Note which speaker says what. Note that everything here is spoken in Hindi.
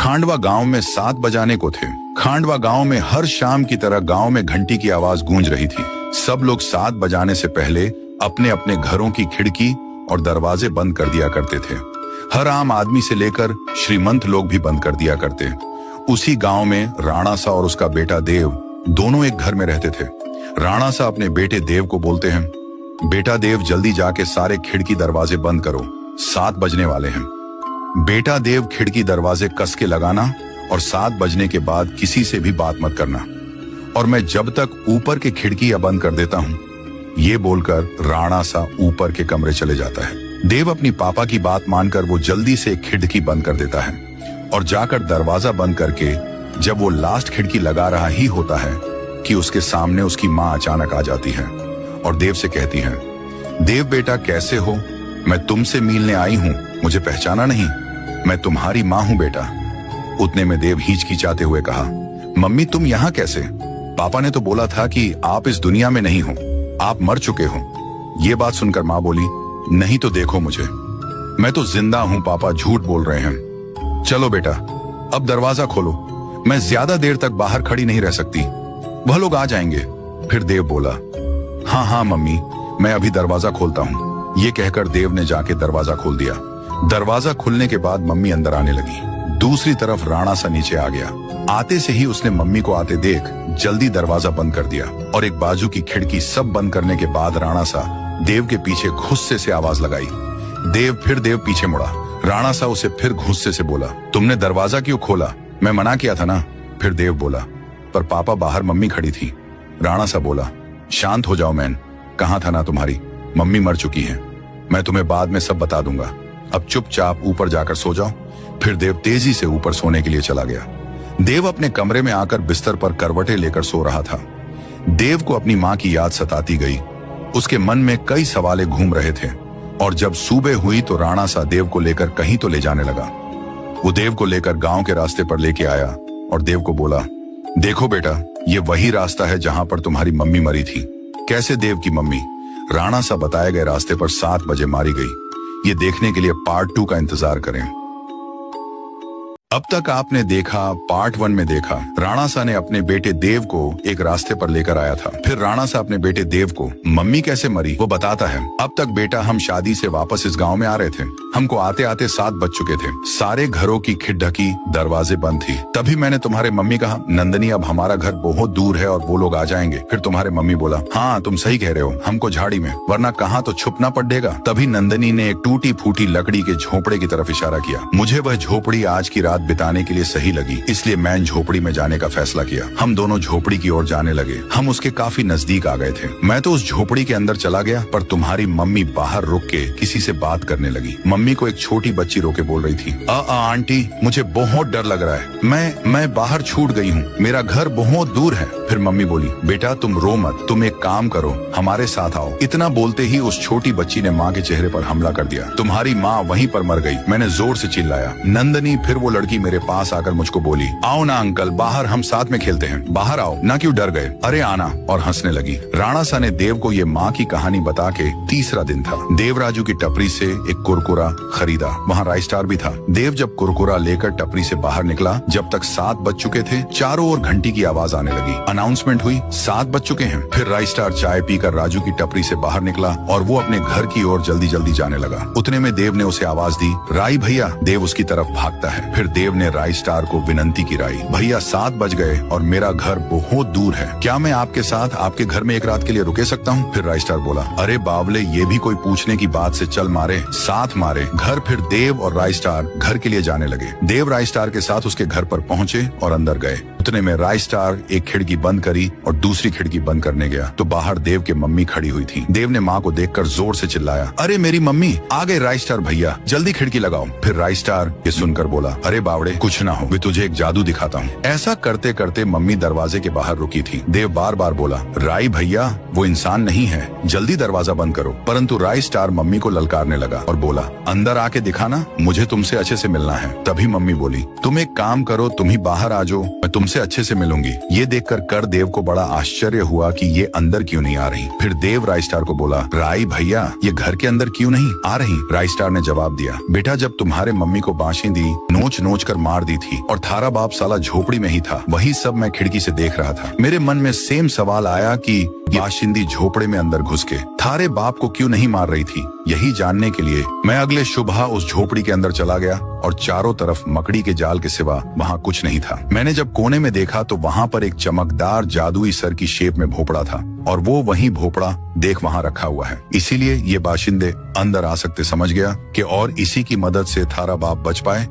Speaker 1: खांडवा गांव में 7 बजाने को थे। खांडवा गांव में हर शाम की तरह गांव में घंटी की आवाज गूंज रही थी। सब लोग 7 बजाने से पहले अपने अपने घरों की खिड़की और दरवाजे बंद कर दिया करते थे। हर आम आदमी से लेकर श्रीमंत लोग भी बंद कर दिया करते। उसी गांव में राणा सा और उसका बेटा देव दोनों एक घर में रहते थे। राणा सा अपने बेटे देव को बोलते हैं, बेटा देव जल्दी जाके सारे खिड़की दरवाजे बंद करो, 7 बजने वाले हैं। बेटा देव खिड़की दरवाजे कस के लगाना और 7 बजने के बाद किसी से भी बात मत करना, और मैं जब तक ऊपर के खिड़कियां बंद कर देता हूं, ये बोलकर राणा सा ऊपर के कमरे चले जाता है। देव अपनी पापा की बात मानकर वो जल्दी से खिड़की बंद कर देता है और जाकर दरवाजा बंद करके जब वो लास्ट खिड़की लगा रहा ही होता है कि उसके सामने उसकी माँ अचानक आ जाती है और देव से कहती है, देव बेटा कैसे हो, मैं तुमसे मिलने आई हूं, मुझे पहचाना नहीं, मैं तुम्हारी माँ हूं बेटा। उतने में देव हिचकिचाते हुए कहा, मम्मी तुम यहाँ कैसे? पापा ने तो बोला था कि आप इस दुनिया में नहीं हो, आप मर चुके हो। ये बात सुनकर माँ बोली, नहीं तो देखो मुझे, मैं तो जिंदा हूं पापा, झूठ बोल रहे हैं। चलो बेटा अब दरवाजा खोलो, मैं ज्यादा देर तक बाहर खड़ी नहीं रह सकती, वह लोग आ जाएंगे। फिर देव बोला, हाँ हाँ मम्मी मैं अभी दरवाजा खोलता हूँ। ये कहकर देव ने जाके दरवाजा खोल दिया। दरवाजा खुलने के बाद मम्मी अंदर आने लगी। दूसरी तरफ राणा सा नीचे आ गया। आते से ही उसने मम्मी को आते देख जल्दी दरवाजा बंद कर दिया और एक बाजू की खिड़की सब बंद करने के बाद राणा सा देव के पीछे गुस्से से आवाज लगाई। देव पीछे मुड़ा। राणा सा उसे फिर गुस्से से बोला, तुमने दरवाजा क्यों खोला? मैं मना किया था ना। फिर देव बोला, पर पापा बाहर मम्मी खड़ी थी। राणा सा बोला, शांत हो जाओ मैन, कहाँ था ना तुम्हारी, मम्मी मर चुकी है, मैं तुम्हें बाद में सब बता दूंगा, अब चुपचाप ऊपर जाकर सो जाओ। फिर देव तेजी से ऊपर सोने के लिए चला गया। देव अपने कमरे में आकर बिस्तर पर करवटें लेकर सो रहा था। देव को अपनी माँ की याद सताती गई। उसके मन में कई सवाल घूम रहे थे और जब सुबह हुई तो राणा सा देव को लेकर कहीं तो ले जाने लगा। वो देव को लेकर गांव के रास्ते पर लेके आया और देव को बोला, देखो बेटा ये वही रास्ता है जहां पर तुम्हारी मम्मी मरी थी। कैसे देव की मम्मी राणा सा बताए गए रास्ते पर 7 बजे मारी गई। ये देखने के लिए पार्ट 2 का इंतजार करें। अब तक आपने देखा पार्ट 1 में देखा राणा सा ने अपने बेटे देव को एक रास्ते पर लेकर आया था। फिर राणा सा अपने बेटे देव को मम्मी कैसे मरी वो बताता है। अब तक बेटा हम शादी से वापस इस गांव में आ रहे थे, हमको आते आते 7 बज चुके थे। सारे घरों की खिड़की दरवाजे बंद थी। तभी मैंने तुम्हारे मम्मी कहा, नंदनी अब हमारा घर बहुत दूर है और वो लोग आ जाएंगे। फिर तुम्हारे मम्मी बोला, हाँ तुम सही कह रहे हो, हमको झाड़ी में, वरना कहाँ तो छुपना पड़ेगा। तभी नंदनी ने एक टूटी फूटी लकड़ी के झोपड़े की तरफ इशारा किया। मुझे वह झोपड़ी आज की रात बिताने के लिए सही लगी, इसलिए मैं झोपड़ी में जाने का फैसला किया। हम दोनों झोपड़ी की ओर जाने लगे। हम उसके काफी नजदीक आ गए थे। मैं तो उस झोपड़ी के अंदर चला गया, पर तुम्हारी मम्मी बाहर रुक के किसी से बात करने लगी। मम्मी को एक छोटी बच्ची रोके बोल रही थी, आंटी मुझे बहुत डर लग रहा है, मैं बाहर छूट गई हूँ, मेरा घर बहुत दूर है। फिर मम्मी बोली, बेटा तुम रो मत, तुम एक काम करो, हमारे साथ आओ। इतना बोलते ही उस छोटी बच्ची ने माँ के चेहरे पर हमला कर दिया। तुम्हारी माँ वहीं पर मर गई। मैंने जोर से चिल्लाया। नंदनी फिर वो लड़की मेरे पास आकर मुझको बोली, आओ ना अंकल, बाहर हम साथ में खेलते हैं, बाहर आओ ना, क्यों डर गए? अरे आना, और हंसने लगी। राणा सा ने देव को ये माँ की कहानी बता के तीसरा दिन था। देवराजू की टपरी से एक कुरकुरा खरीदा, वहाँ राइस स्टार भी था। देव जब कुरकुरा लेकर टपरी से बाहर निकला, जब तक 7 बज चुके थे, चारों ओर घंटी की आवाज आने लगी। अनाउंसमेंट हुई, 7 बज चुके हैं। फिर राइस स्टार चाय पीकर राजू की टपरी से बाहर निकला और वो अपने घर की ओर जल्दी जल्दी जाने लगा। उतने में देव ने उसे आवाज दी, राई भैया। देव उसकी तरफ भागता है। फिर देव ने राइस स्टार को विनंती की, राई भैया 7 बज गए और मेरा घर बहुत दूर है, क्या मैं आपके साथ आपके घर में एक रात के लिए रुके सकता हूँ? फिर राइस स्टार बोला, अरे बावले ये भी कोई पूछने की बात से चल मारे, साथ मारे घर। फिर देव और राइस स्टार घर के लिए जाने लगे। देव राइस स्टार के साथ उसके घर पर पहुंचे और अंदर गए। उतने में राइस स्टार एक खिड़की बंद करी और दूसरी खिड़की बंद करने गया तो बाहर देव की मम्मी खड़ी हुई थी। देव ने माँ को देखकर जोर से चिल्लाया, अरे मेरी मम्मी आ गए राइस स्टार भैया, जल्दी खिड़की लगाओ। फिर राइस स्टार ये सुनकर बोला, अरे बावड़े कुछ ना हो, मैं तुझे एक जादू दिखाता हूँ। ऐसा करते करते मम्मी दरवाजे के बाहर रुकी थी। देव बार बार बोला, राई भैया वो इंसान नहीं है, जल्दी दरवाजा बंद करो। परंतु राइस स्टार मम्मी को ललकारने लगा और बोला, अंदर आके दिखाना, मुझे तुमसे अच्छे से मिलना है। तभी मम्मी बोली, तुम एक काम करो, तुम ही बाहर आ जाओ, मैं तुमसे अच्छे से मिलूंगी। ये देखकर कर देव को बड़ा आश्चर्य हुआ कि ये अंदर क्यों नहीं आ रही। फिर देव राय स्टार को बोला, राय भैया ये घर के अंदर क्यों नहीं आ रही। राय स्टार ने जवाब दिया, बेटा जब तुम्हारे मम्मी को बाशिंदी नोच नोच कर मार दी थी और थारा बाप साला झोपड़ी में ही था, वही सब मैं खिड़की से देख रहा था। मेरे मन में सेम सवाल आया कि बाशिंदी झोपड़े में अंदर घुस के थारे बाप को क्यों नहीं मार रही थी। यही जानने के लिए मैं अगले सुबह उस झोपड़ी के अंदर चला गया और चारों तरफ मकड़ी के जाल के सिवा वहाँ कुछ नहीं था। मैंने जब कोने में देखा तो वहाँ पर एक चमकदार जादुई सर की शेप में भोपड़ा था और वो वही भोपड़ा देख वहाँ रखा हुआ है। इसीलिए ये बाशिंदे अंदर आ सकते समझ गया कि और इसी की मदद से थारा बाप बच पाए